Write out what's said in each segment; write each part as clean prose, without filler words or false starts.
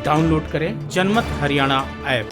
Download करें जनमत Haryana app.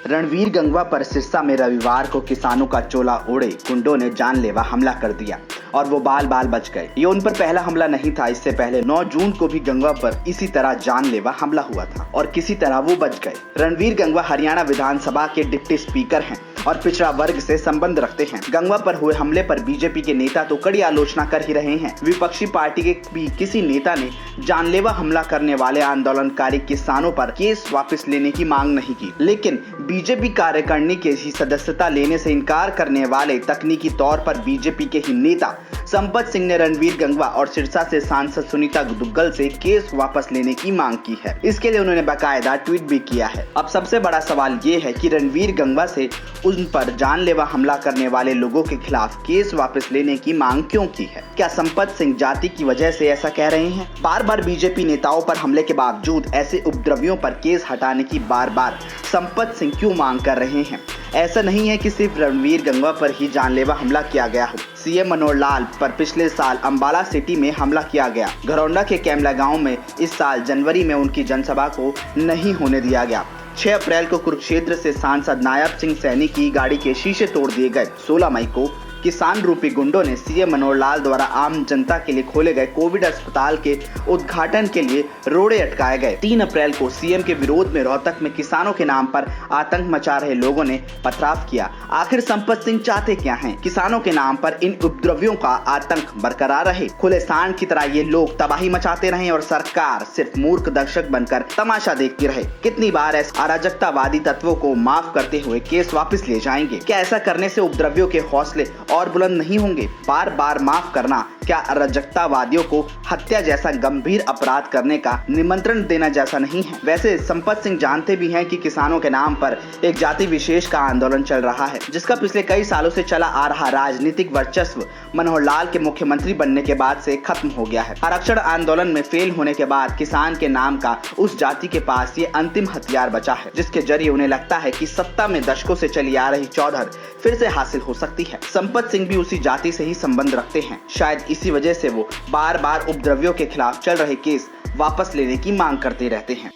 Ranveer Gangwa पर सिरसा में रविवार को किसानों का चोला ओढ़े गुंडों ने जानलेवा हमला कर दिया और वो बाल बाल बच गए। ये उन पर पहला हमला नहीं था। इससे पहले 9 जून को भी गंगवा पर इसी तरह जानलेवा हमला हुआ था और किसी तरह वो बच गए। रणवीर गंगवा हरियाणा विधानसभा के डिप्टी स्पीकर हैं और पिछड़ा वर्ग से संबंध रखते हैं। गंगवा पर हुए हमले पर बीजेपी के नेता तो कड़ी आलोचना कर ही रहे हैं। विपक्षी पार्टी के भी किसी नेता ने जानलेवा हमला करने वाले आंदोलनकारी किसानों पर केस वापस लेने की मांग नहीं की, लेकिन बीजेपी कार्यकारिणी के ही सदस्यता लेने से इनकार करने वाले तकनीकी तौर पर बीजेपी के ही नेता संपत सिंह ने रणवीर गंगवा और सिरसा से सांसद सुनीता दुग्गल से केस वापस लेने की मांग की है। इसके लिए उन्होंने बाकायदा ट्वीट भी किया है। अब सबसे बड़ा सवाल ये है कि रणवीर गंगवा से उन पर जानलेवा हमला करने वाले लोगों के खिलाफ केस वापस लेने की मांग क्यों की है? क्या संपत सिंह जाति की वजह से ऐसा कह रहे हैं? बार बार बीजेपी नेताओं पर हमले के बावजूद ऐसे उपद्रवियों पर केस हटाने की बार बार संपत सिंह क्यों मांग कर रहे हैं? ऐसा नहीं है कि सिर्फ रणवीर गंगवा पर ही जानलेवा हमला किया गया हो। सीएम मनोहर लाल पर पिछले साल अंबाला सिटी में हमला किया गया। घरौंडा के कैमला गांव में इस साल जनवरी में उनकी जनसभा को नहीं होने दिया गया। 6 अप्रैल को कुरुक्षेत्र से सांसद नायब सिंह सैनी की गाड़ी के शीशे तोड़ दिए गए। 16 मई को किसान रूपी गुंडों ने सीएम मनोहर लाल द्वारा आम जनता के लिए खोले गए कोविड अस्पताल के उद्घाटन के लिए रोड़े अटकाए गए। 3 अप्रैल को सीएम के विरोध में रोहतक में किसानों के नाम पर आतंक मचा रहे लोगों ने पथराव किया। आखिर संपत सिंह चाहते क्या हैं? किसानों के नाम पर इन उपद्रवियों का आतंक बरकरार रहे, खुले सांड की तरह ये लोग तबाही मचाते रहे और सरकार सिर्फ मूर्ख दर्शक बनकर तमाशा देखती रहे। कितनी बार ऐसे अराजकतावादी तत्वों को माफ करते हुए केस वापस ले जाएंगे? क्या ऐसा करने से उपद्रवियों के हौसले और बुलंद नहीं होंगे? बार बार माफ करना क्या अराजकतावादियों को हत्या जैसा गंभीर अपराध करने का निमंत्रण देना जैसा नहीं है? वैसे संपत सिंह जानते भी हैं कि किसानों के नाम पर एक जाति विशेष का आंदोलन चल रहा है, जिसका पिछले कई सालों से चला आ रहा राजनीतिक वर्चस्व मनोहर लाल के मुख्यमंत्री बनने के बाद से खत्म हो गया है। आरक्षण आंदोलन में फेल होने के बाद किसान के नाम का उस जाति के पास ये अंतिम हथियार बचा है, जिसके जरिए उन्हें लगता है कि सत्ता में दशकों से चली आ रही चौधर फिर से हासिल हो सकती है। संपत सिंह भी उसी जाति से ही संबंध रखते हैं। शायद इसी वजह से वो बार बार उपद्रवियों के खिलाफ चल रहे केस वापस लेने की मांग करते रहते हैं।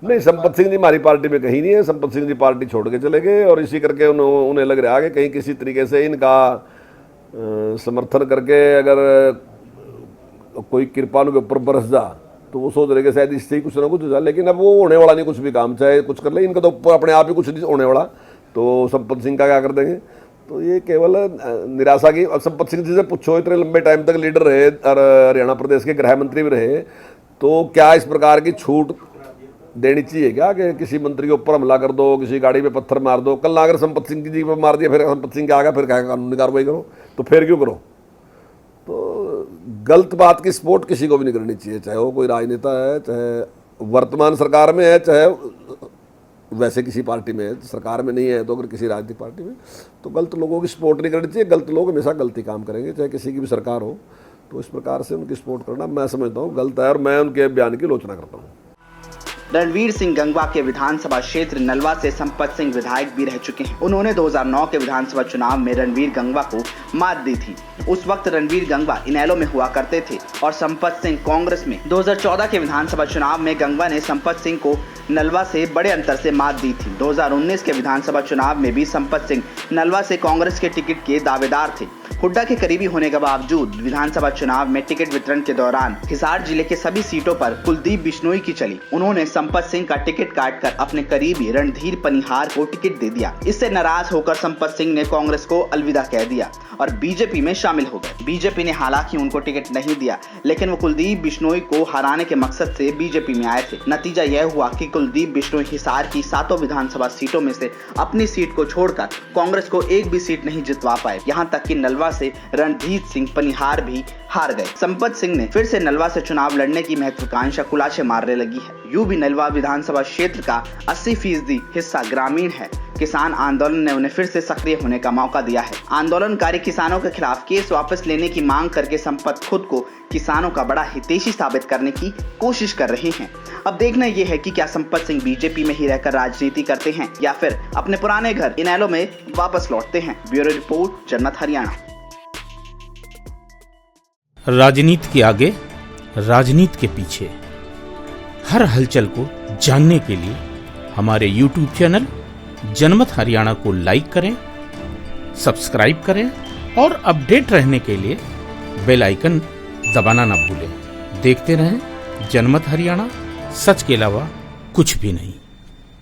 नहीं, संपत सिंह जी हमारी पार्टी में कहीं नहीं है। संपत सिंह जी पार्टी छोड़ के चले गए और इसी करके उन्हें लग रहा है कि कहीं किसी तरीके से इनका समर्थन करके अगर कोई कृपालु के ऊपर बरस जा तो वो सोच रहे कि शायद इससे ही कुछ ना कुछ हो जाए, लेकिन अब वो होने वाला नहीं कुछ भी काम, चाहे कुछ कर ले। इनका तो ऊपर अपने आप ही कुछ नहीं होने वाला, तो संपत सिंह का क्या कर देंगे? तो ये केवल निराशा की। अब संपत सिंह जी से पूछो, इतने लंबे टाइम तक लीडर रहे और हरियाणा प्रदेश के गृह मंत्री भी रहे, तो क्या इस प्रकार की छूट देनी चाहिए क्या कि किसी मंत्री के ऊपर हमला कर दो, किसी गाड़ी पे पत्थर मार दो? कल अगर संपत सिंह जी पर मार दिया, फिर संपत सिंह के आगे फिर क्या कानूनी कार्रवाई करो? तो फिर क्यों करो? तो गलत बात की सपोर्ट किसी को भी नहीं करनी चाहिए, चाहे वो कोई राजनेता है, चाहे वर्तमान सरकार में है, चाहे वैसे किसी पार्टी में है। सरकार में नहीं है तो अगर किसी राजनीतिक पार्टी में, तो गलत लोगों की सपोर्ट नहीं करनी चाहिए। गलत लोग हमेशा गलती काम करेंगे, चाहे किसी की भी सरकार हो। तो इस प्रकार से उनकी सपोर्ट करना मैं समझता हूँ गलत है और मैं उनके बयान की आलोचना करता हूँ। रणवीर सिंह गंगवा के विधानसभा क्षेत्र नलवा से संपत सिंह विधायक भी रह चुके हैं। उन्होंने 2009 के विधानसभा चुनाव में रणवीर गंगवा को मात दी थी। उस वक्त रणवीर गंगवा इनेलो में हुआ करते थे और संपत सिंह कांग्रेस में। 2014 के विधानसभा चुनाव में गंगवा ने संपत सिंह को नलवा से बड़े अंतर से मात दी थी। 2019 के विधानसभा चुनाव में भी संपत सिंह नलवा से कांग्रेस के टिकट के दावेदार थे। हुड्डा के करीबी होने के बावजूद विधानसभा चुनाव में टिकट वितरण के दौरान हिसार जिले के सभी सीटों पर कुलदीप बिश्नोई की चली। उन्होंने संपत सिंह का टिकट काटकर अपने करीबी रणधीर पनिहार को टिकट दे दिया। इससे नाराज होकर संपत सिंह ने कांग्रेस को अलविदा कह दिया और बीजेपी में शामिल हो गए। बीजेपी ने हालांकि उनको टिकट नहीं दिया, लेकिन वो कुलदीप बिश्नोई को हराने के मकसद से बीजेपी में आए थे। नतीजा यह हुआ कि कुलदीप बिश्नोई हिसार की 7 विधानसभा सीटों में से अपनी सीट को छोड़कर कांग्रेस को एक भी सीट नहीं जितवा पाए। यहाँ तक कि नलवा से रणधीर सिंह पनिहार भी हार गए। संपत सिंह ने फिर से नलवा से चुनाव लड़ने की महत्वाकांक्षा कुलाचे मारने लगी है। यूं भी नलवा विधानसभा क्षेत्र का 80% हिस्सा ग्रामीण है। किसान आंदोलन ने उन्हें फिर से सक्रिय होने का मौका दिया है। आंदोलनकारी किसानों के खिलाफ केस वापस लेने की मांग करके संपत खुद को किसानों का बड़ा हितैषी साबित करने की कोशिश कर रहे हैं। अब देखना यह है कि क्या संपत सिंह बीजेपी में ही रहकर राजनीति करते हैं या फिर अपने पुराने घर इनेलो में वापस लौटते हैं। ब्यूरो रिपोर्ट, जनमत हरियाणा। राजनीति के आगे, राजनीति के पीछे हर हलचल को जानने के लिए हमारे YouTube चैनल जनमत हरियाणा को लाइक करें, सब्सक्राइब करें और अपडेट रहने के लिए बेल आइकन दबाना ना भूलें। देखते रहें जनमत हरियाणा, सच के अलावा कुछ भी नहीं।